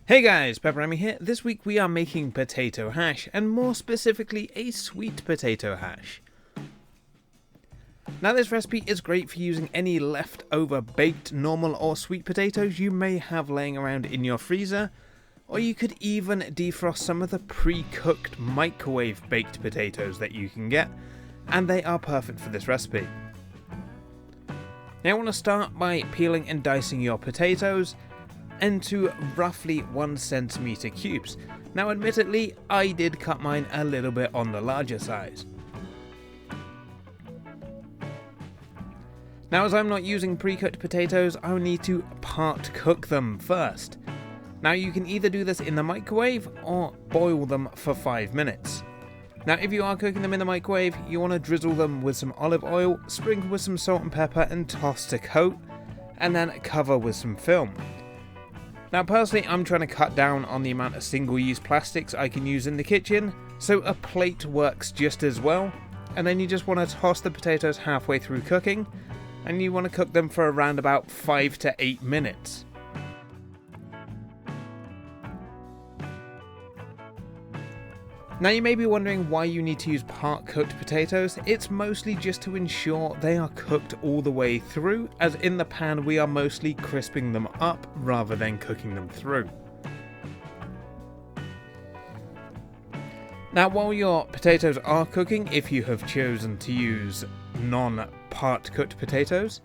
Hey guys, PepperAmmy here. This week we are making potato hash, and more specifically a sweet potato hash. Now this recipe is great for using any leftover baked, normal or sweet potatoes you may have laying around in your freezer, or you could even defrost some of the pre-cooked microwave baked potatoes that you can get, and they are perfect for this recipe. Now I want to start by peeling and dicing your potatoes into roughly 1 centimeter cubes. Now admittedly, I did cut mine a little bit on the larger size. Now as I'm not using pre-cooked potatoes, I will need to part cook them first. Now you can either do this in the microwave or boil them for 5 minutes. Now if you are cooking them in the microwave, you want to drizzle them with some olive oil, sprinkle with some salt and pepper and toss to coat, and then cover with some film. Now personally, I'm trying to cut down on the amount of single-use plastics I can use in the kitchen, so a plate works just as well. And then you just want to toss the potatoes halfway through cooking, and you want to cook them for around about 5 to 8 minutes. Now you may be wondering why you need to use part-cooked potatoes. It's mostly just to ensure they are cooked all the way through, as in the pan we are mostly crisping them up rather than cooking them through. Now while your potatoes are cooking, if you have chosen to use non-part-cooked potatoes,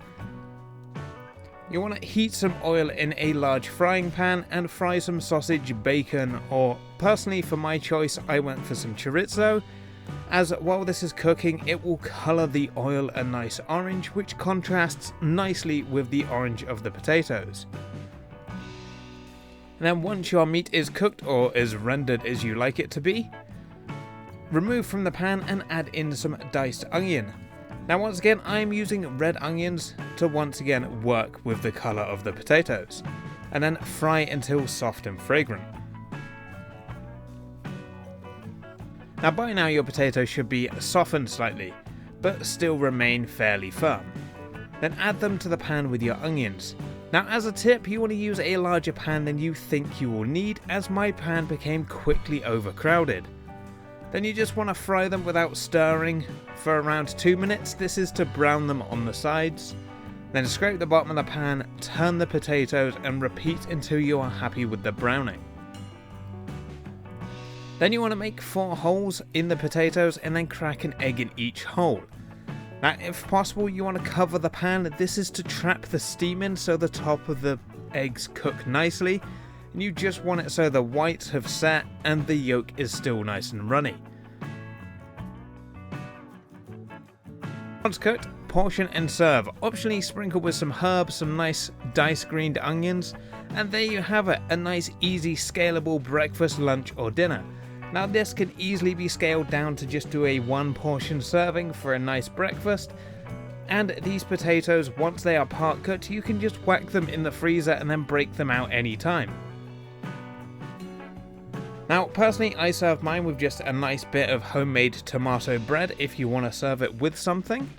you want to heat some oil in a large frying pan and fry some sausage, bacon, or personally for my choice I went for some chorizo, as while this is cooking it will colour the oil a nice orange, which contrasts nicely with the orange of the potatoes. And then once your meat is cooked, or as rendered as you like it to be, remove from the pan and add in some diced onion. Now once again, I am using red onions to once again work with the colour of the potatoes, and then fry until soft and fragrant. Now by now your potatoes should be softened slightly, but still remain fairly firm. Then add them to the pan with your onions. Now as a tip, you want to use a larger pan than you think you will need, as my pan became quickly overcrowded. Then you just want to fry them without stirring for around 2 minutes. This is to brown them on the sides. Then scrape the bottom of the pan, turn the potatoes and repeat until you are happy with the browning. Then you want to make 4 holes in the potatoes and then crack an egg in each hole. Now if possible you want to cover the pan. This is to trap the steam in so the top of the eggs cook nicely. And you just want it so the whites have set and the yolk is still nice and runny. Once cooked, portion and serve. Optionally sprinkle with some herbs, some nice dice greened onions, and there you have it, a nice easy scalable breakfast, lunch or dinner. Now this can easily be scaled down to just do a 1 portion serving for a nice breakfast. And these potatoes, once they are part cooked, you can just whack them in the freezer and then break them out anytime. Now personally I serve mine with just a nice bit of homemade tomato bread if you want to serve it with something.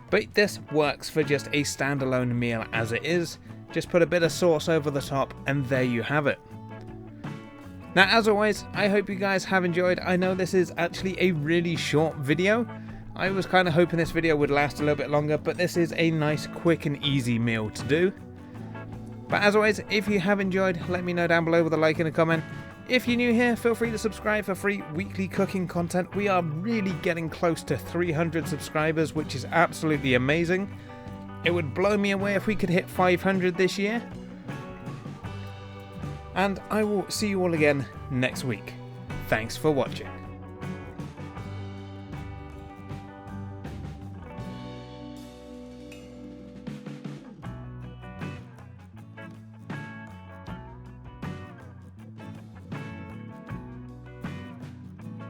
But this works for just a standalone meal as it is. Just put a bit of sauce over the top and there you have it. Now as always, I hope you guys have enjoyed. I know this is actually a really short video. I was kind of hoping this video would last a little bit longer, but this is a nice quick and easy meal to do. But as always, if you have enjoyed, let me know down below with a like and a comment. If you're new here, feel free to subscribe for free weekly cooking content. We are really getting close to 300 subscribers, which is absolutely amazing. It would blow me away if we could hit 500 this year. And I will see you all again next week. Thanks for watching.